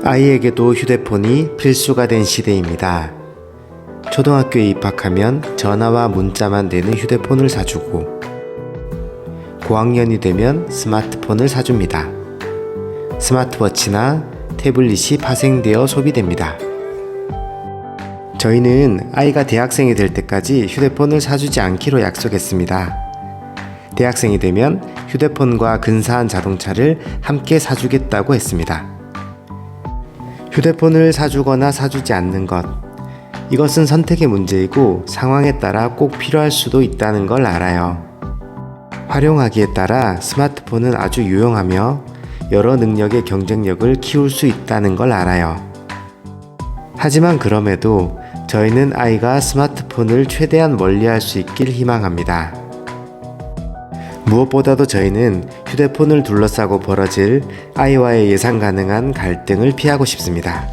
아이에게도 휴대폰이 필수가 된 시대입니다. 초등학교에 입학하면 전화와 문자만 되는 휴대폰을 사주고, 고학년이 되면 스마트폰을 사줍니다. 스마트워치나 태블릿이 파생되어 소비됩니다. 저희는 아이가 대학생이 될 때까지 휴대폰을 사주지 않기로 약속했습니다. 대학생이 되면 휴대폰과 근사한 자동차를 함께 사주겠다고 했습니다. 휴대폰을 사주거나 사주지 않는 것, 이것은 선택의 문제이고 상황에 따라 꼭 필요할 수도 있다는 걸 알아요. 활용하기에 따라 스마트폰은 아주 유용하며 여러 능력의 경쟁력을 키울 수 있다는 걸 알아요. 하지만 그럼에도 저희는 아이가 스마트폰을 최대한 멀리할 수 있길 희망합니다. 무엇보다도 저희는 휴대폰을 둘러싸고 벌어질 아이와의 예상 가능한 갈등을 피하고 싶습니다.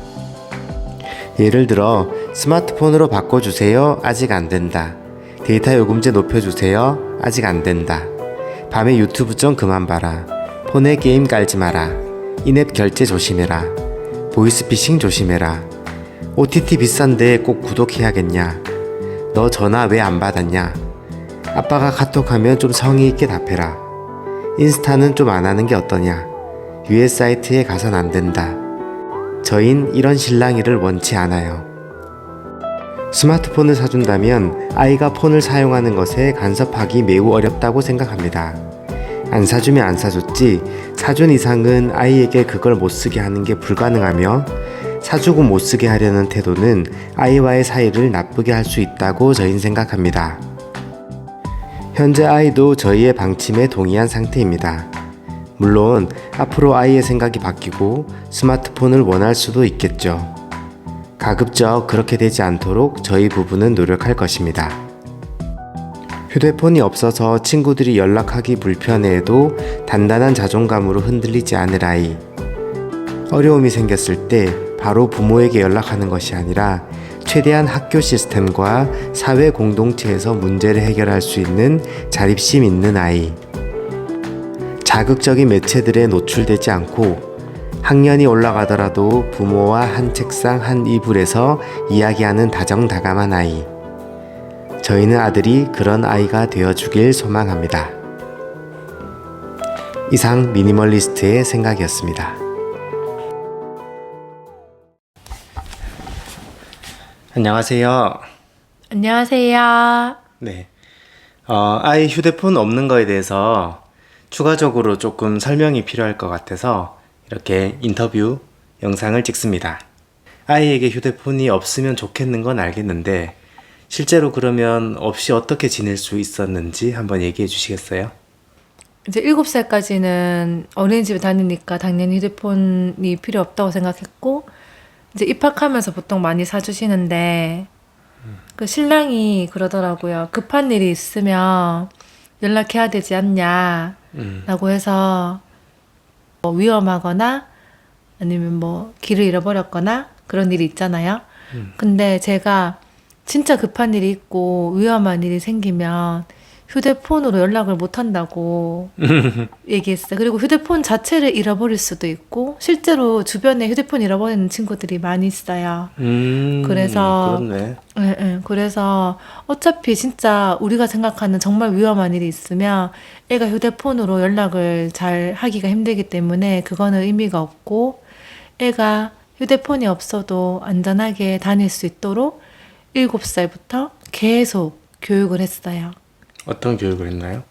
예를 들어 스마트폰으로 바꿔주세요. 아직 안 된다. 데이터 요금제 높여주세요. 아직 안 된다. 밤에 유튜브 좀 그만 봐라. 폰에 게임 깔지 마라. 인앱 결제 조심해라. 보이스피싱 조심해라. OTT 비싼데 꼭 구독해야겠냐. 너 전화 왜 안 받았냐. 아빠가 카톡하면 좀 성의 있게 답해라. 인스타는 좀 안 하는 게 어떠냐. 유해 사이트에 가선 안 된다. 저흰 이런 실랑이를 원치 않아요. 스마트폰을 사준다면 아이가 폰을 사용하는 것에 간섭하기 매우 어렵다고 생각합니다. 안 사주면 안 사줬지, 사준 이상은 아이에게 그걸 못 쓰게 하는 게 불가능하며, 사주고 못 쓰게 하려는 태도는 아이와의 사이를 나쁘게 할 수 있다고 저희는 생각합니다. 현재 아이도 저희의 방침에 동의한 상태입니다. 물론 앞으로 아이의 생각이 바뀌고 스마트폰을 원할 수도 있겠죠. 가급적 그렇게 되지 않도록 저희 부부는 노력할 것입니다. 휴대폰이 없어서 친구들이 연락하기 불편해해도 단단한 자존감으로 흔들리지 않을 아이. 어려움이 생겼을 때 바로 부모에게 연락하는 것이 아니라 최대한 학교 시스템과 사회 공동체에서 문제를 해결할 수 있는 자립심 있는 아이. 자극적인 매체들에 노출되지 않고 학년이 올라가더라도 부모와 한 책상 한 이불에서 이야기하는 다정다감한 아이. 저희는 아들이 그런 아이가 되어주길 소망합니다. 이상 미니멀리스트의 생각이었습니다. 안녕하세요. 안녕하세요. 네. 아이 휴대폰 없는 거에 대해서 추가적으로 조금 설명이 필요할 것 같아서 이렇게 인터뷰 영상을 찍습니다. 아이에게 휴대폰이 없으면 좋겠는 건 알겠는데 실제로 그러면 없이 어떻게 지낼 수 있었는지 한번 얘기해 주시겠어요? 이제 7살까지는 어린이집에 다니니까 당연히 휴대폰이 필요 없다고 생각했고, 이제 입학하면서 보통 많이 사주시는데, 그 신랑이 그러더라고요. 급한 일이 있으면 연락해야 되지 않냐, 라고 해서 뭐 위험하거나 아니면 뭐 길을 잃어버렸거나 그런 일이 있잖아요. 근데 제가 진짜 급한 일이 있고 위험한 일이 생기면 휴대폰으로 연락을 못 한다고 얘기했어요. 그리고 휴대폰 자체를 잃어버릴 수도 있고, 실제로 주변에 휴대폰 잃어버리는 친구들이 많이 있어요. 그래서 그렇네. 그래서 어차피 진짜 우리가 생각하는 정말 위험한 일이 있으면 애가 휴대폰으로 연락을 잘 하기가 힘들기 때문에 그거는 의미가 없고, 애가 휴대폰이 없어도 안전하게 다닐 수 있도록 7살부터 계속 교육을 했어요. 어떤 교육을 했나요?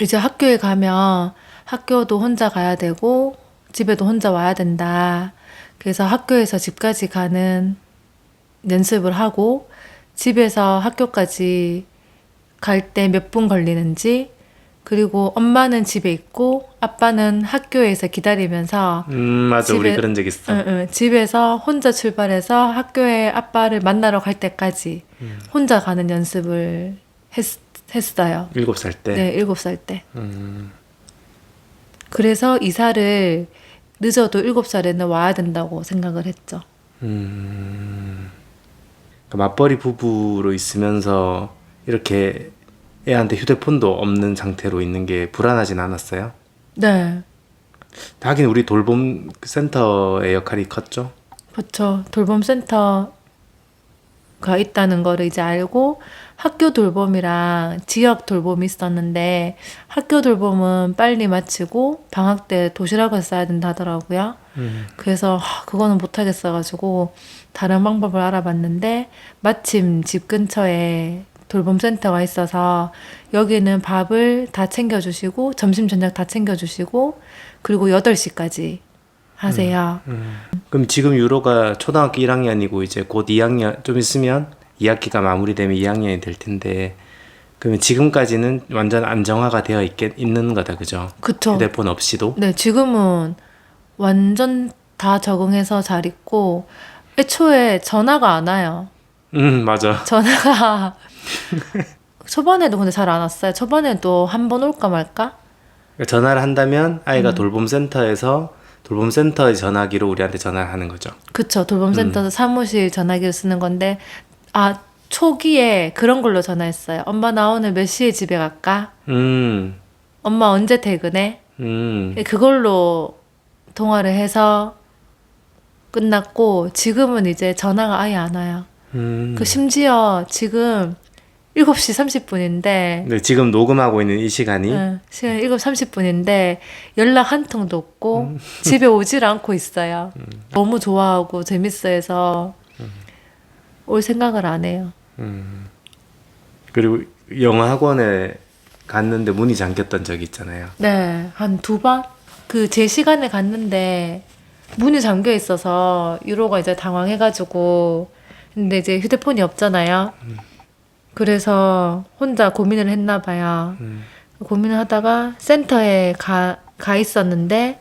이제 학교에 가면 학교도 혼자 가야 되고 집에도 혼자 와야 된다. 그래서 학교에서 집까지 가는 연습을 하고, 집에서 학교까지 갈 때 몇 분 걸리는지, 그리고 엄마는 집에 있고 아빠는 학교에서 기다리면서 맞아. 우리 그런 적 있어. 집에서 혼자 출발해서 학교에 아빠를 만나러 갈 때까지 혼자 가는 연습을 했어요. 7살 때? 네, 7살 때. 그래서 이사를 늦어도 7살에는 와야 된다고 생각을 했죠. 맞벌이 부부로 있으면서 이렇게 애한테 휴대폰도 없는 상태로 있는 게 불안하진 않았어요? 네. 하긴 우리 돌봄 센터의 역할이 컸죠. 그렇죠. 돌봄센터가 있다는 거를 이제 알고 학교 돌봄이랑 지역 돌봄이 있었는데 학교 돌봄은 빨리 마치고 방학 때 도시락을 싸야 된다 하더라고요. 그래서 그거는 못하겠어가지고 다른 방법을 알아봤는데 마침 집 근처에 돌봄센터가 있어서 여기는 밥을 다 챙겨주시고 점심 저녁 다 챙겨주시고 그리고 8시까지 하세요. 그럼 지금 유로가 초등학교 1학년이고 이제 곧 2학년 좀 있으면 2학기가 마무리되면 2학년이 될 텐데 그러면 지금까지는 완전 안정화가 되어 있는 거다, 그죠? 그쵸. 휴대폰 없이도. 네, 지금은 완전 다 적응해서 잘 있고 애초에 전화가 안 와요. 맞아. 전화가 초반에도 근데 잘 안 왔어요. 초반에도 한 번 올까 말까? 전화를 한다면 아이가 돌봄센터에서 돌봄센터의 전화기로 우리한테 전화를 하는 거죠. 그쵸. 돌봄센터 사무실 전화기를 쓰는 건데 초기에 그런 걸로 전화했어요. 엄마 나 오늘 몇 시에 집에 갈까? 엄마 언제 퇴근해? 그걸로 통화를 해서 끝났고 지금은 이제 전화가 아예 안 와요. 그 심지어 지금 7시 30분인데 네, 지금 녹음하고 있는 이 시간이 시간 7시 30분인데 연락 한 통도 없고 집에 오질 않고 있어요. 너무 좋아하고 재밌어해서 올 생각을 안 해요. 그리고 영어 학원에 갔는데 문이 잠겼던 적이 있잖아요. 네, 한 2번? 그 제 시간에 갔는데 문이 잠겨 있어서 유로가 이제 당황해가지고 근데 이제 휴대폰이 없잖아요. 그래서 혼자 고민을 했나 봐요. 고민을 하다가 센터에 가 있었는데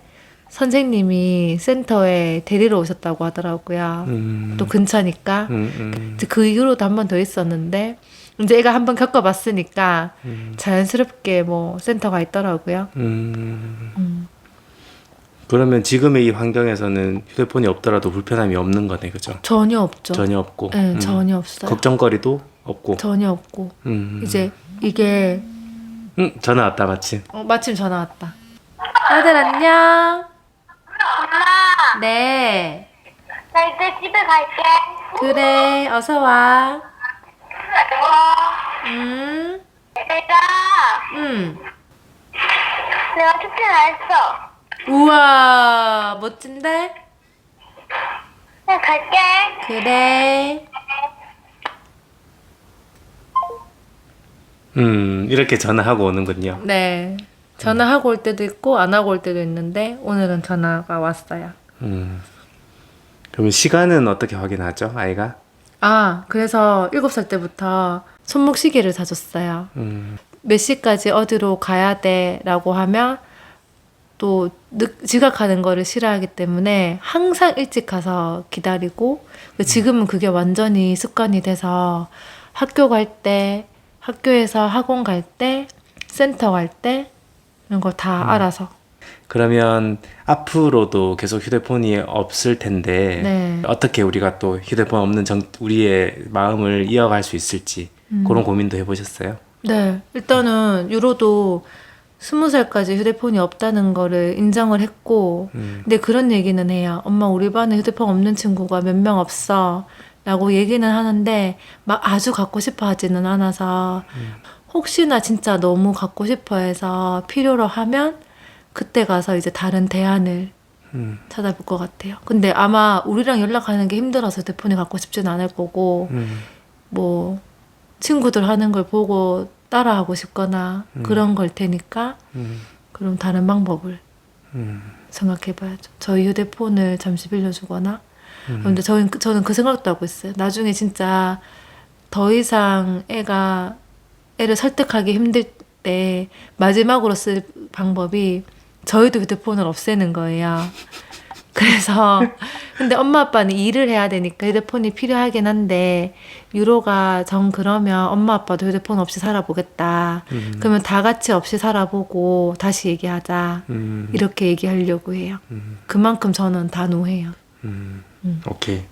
선생님이 센터에 데리러 오셨다고 하더라고요. 또 근처니까. 이제 그 이후로도 한 번 더 있었는데 이제 애가 한 번 겪어봤으니까 자연스럽게 뭐 센터가 있더라고요. 그러면 지금의 이 환경에서는 휴대폰이 없더라도 불편함이 없는 거네, 그죠? 전혀 없죠. 전혀 없고. 네, 전혀 없어요. 걱정거리도 없고. 전혀 없고. 이제 이게 전화 왔다 마침. 마침 전화 왔다. 아들 안녕. 엄마, 네. 나 이제 집에 갈게. 그래. 어서 와. 어, 내가, 음. 내가 숙제 다 했어. 우와, 멋진데? 나 갈게. 그래. 이렇게 전화하고 오는군요. 네. 전화하고 올 때도 있고 안 하고 올 때도 있는데 오늘은 전화가 왔어요. 그러면 시간은 어떻게 확인하죠, 아이가? 그래서 7살 때부터 손목 시계를 사줬어요. 몇 시까지 어디로 가야 돼? 라고 하면 또 지각하는 거를 싫어하기 때문에 항상 일찍 가서 기다리고 지금은 그게 완전히 습관이 돼서 학교 갈 때, 학교에서 학원 갈 때, 센터 갈 때 이런 걸 다 알아서. 그러면 앞으로도 계속 휴대폰이 없을 텐데 네. 어떻게 우리가 또 휴대폰 없는 우리의 마음을 이어갈 수 있을지 그런 고민도 해보셨어요? 네. 일단은 유로도 20살까지 휴대폰이 없다는 거를 인정을 했고 근데 그런 얘기는 해요. 엄마 우리 반에 휴대폰 없는 친구가 몇 명 없어 라고 얘기는 하는데 막 아주 갖고 싶어 하지는 않아서 혹시나 진짜 너무 갖고 싶어 해서 필요로 하면 그때 가서 이제 다른 대안을 찾아볼 것 같아요. 근데 아마 우리랑 연락하는 게 힘들어서 휴대폰이 갖고 싶지는 않을 거고 뭐 친구들 하는 걸 보고 따라하고 싶거나 그런 걸 테니까 그럼 다른 방법을 생각해 봐야죠. 저희 휴대폰을 잠시 빌려주거나 근데 저는 그 생각도 하고 있어요. 나중에 진짜 더 이상 애를 설득하기 힘들 때 마지막으로 쓸 방법이 저희도 휴대폰을 없애는 거예요. 그래서 근데 엄마 아빠는 일을 해야 되니까 휴대폰이 필요하긴 한데 유로가 그러면 엄마 아빠도 휴대폰 없이 살아보겠다. 그러면 다 같이 없이 살아보고 다시 얘기하자. 이렇게 얘기하려고 해요. 그만큼 저는 다 노해요. 오케이.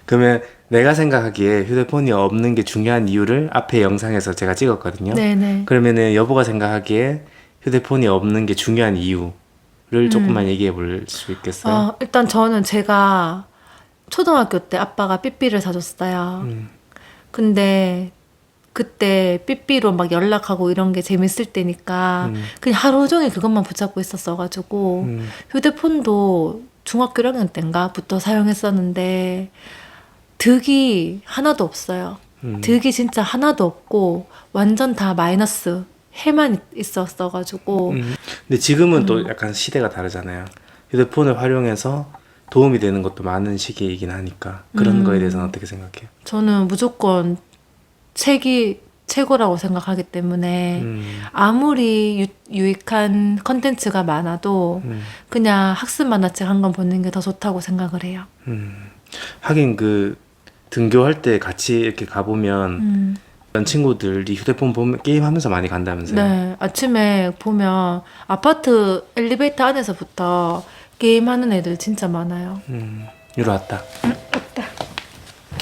그러면 내가 생각하기에 휴대폰이 없는 게 중요한 이유를 앞에 영상에서 제가 찍었거든요. 네네. 그러면은 여보가 생각하기에 휴대폰이 없는 게 중요한 이유 조금만 얘기해 볼 수 있겠어요? 일단 저는 제가 초등학교 때 아빠가 삐삐를 사줬어요. 근데 그때 삐삐로 막 연락하고 이런 게 재밌을 때니까 그냥 하루 종일 그것만 붙잡고 있었어가지고 휴대폰도 중학교 1학년 때인가부터 사용했었는데 득이 하나도 없어요. 득이 진짜 하나도 없고 완전 다 마이너스 해만 있었어가지고 근데 지금은 또 약간 시대가 다르잖아요. 휴대폰을 활용해서 도움이 되는 것도 많은 시기이긴 하니까 그런 거에 대해서는 어떻게 생각해요? 저는 무조건 책이 최고라고 생각하기 때문에 아무리 유익한 컨텐츠가 많아도 그냥 학습 만화책 한 권 보는 게 더 좋다고 생각을 해요. 하긴 그 등교할 때 같이 이렇게 가보면 이런 친구들이 휴대폰 보면 게임하면서 많이 간다면서요? 네, 아침에 보면 아파트 엘리베이터 안에서부터 게임하는 애들 진짜 많아요. 이리 왔다.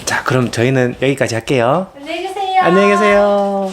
자, 그럼 저희는 여기까지 할게요. 안녕히 계세요. 안녕히 계세요.